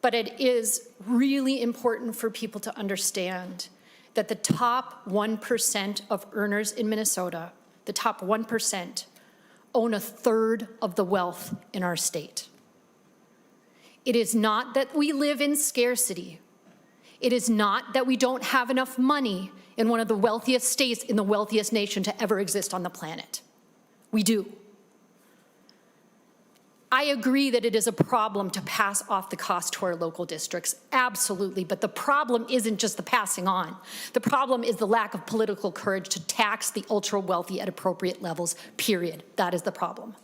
But it is really important for people to understand that the top 1% of earners in Minnesota, the top 1%, own a third of the wealth in our state. It is not that we live in scarcity. It is not that we don't have enough money in one of the wealthiest states in the wealthiest nation to ever exist on the planet. We do. I agree that it is a problem to pass off the cost to our local districts, absolutely, but the problem isn't just the passing on. The problem is the lack of political courage to tax the ultra-wealthy at appropriate levels, period. That is the problem.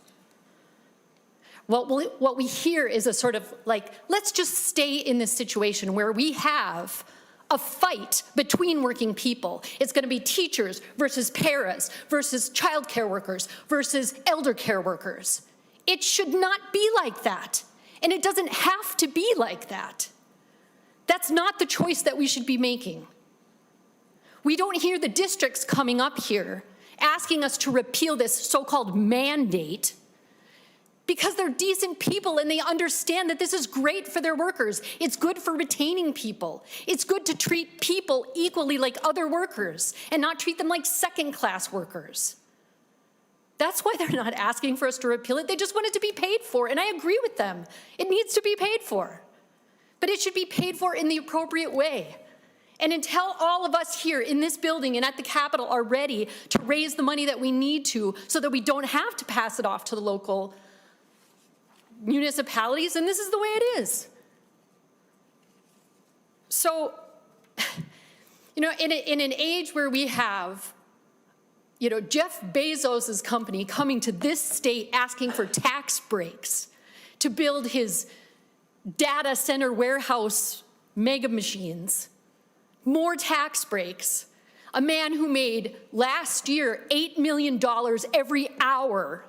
What we hear is a sort of like, let's just stay in this situation where we have a fight between working people. It's going to be teachers versus paras versus childcare workers versus elder care workers. It should not be like that, and it doesn't have to be like that. That's not the choice that we should be making. We don't hear the districts coming up here asking us to repeal this so-called mandate because they're decent people and they understand that this is great for their workers. It's good for retaining people. It's good to treat people equally like other workers and not treat them like second-class workers. That's why they're not asking for us to repeal it. They just want it to be paid for, and I agree with them. It needs to be paid for, but it should be paid for in the appropriate way. And until all of us here in this building and at the Capitol are ready to raise the money that we need to so that we don't have to pass it off to the local municipalities, and this is the way it is. So, you know, in an age where we have Jeff Bezos's company coming to this state asking for tax breaks to build his data center warehouse mega machines, more tax breaks, a man who made last year $8 million every hour.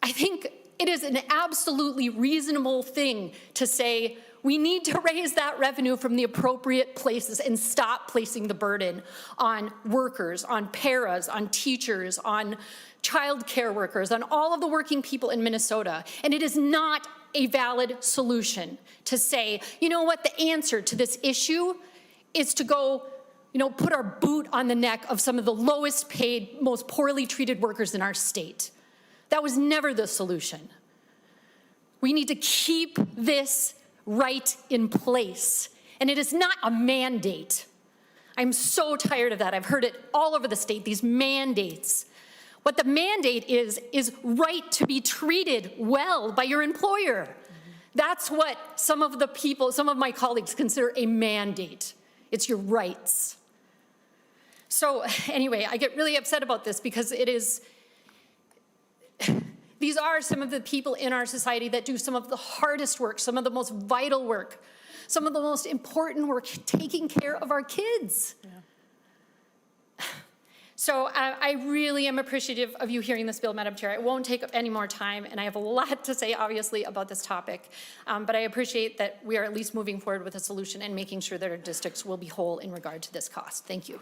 I think it is an absolutely reasonable thing to say we need to raise that revenue from the appropriate places and stop placing the burden on workers, on paras, on teachers, on child care workers, on all of the working people in Minnesota. And it is not a valid solution to say, you know what, the answer to this issue is to go, put our boot on the neck of some of the lowest paid, most poorly treated workers in our state. That was never the solution. We need to keep this right in place. And it is not a mandate. I'm so tired of that. I've heard it all over the state, these mandates. What the mandate is right to be treated well by your employer. That's what some of my colleagues consider a mandate. It's your rights. So anyway, I get really upset about this because these are some of the people in our society that do some of the hardest work, some of the most vital work, some of the most important work, taking care of our kids. Yeah. So I really am appreciative of you hearing this bill, Madam Chair. I won't take up any more time, and I have a lot to say, obviously, about this topic. But I appreciate that we are at least moving forward with a solution and making sure that our districts will be whole in regard to this cost. Thank you.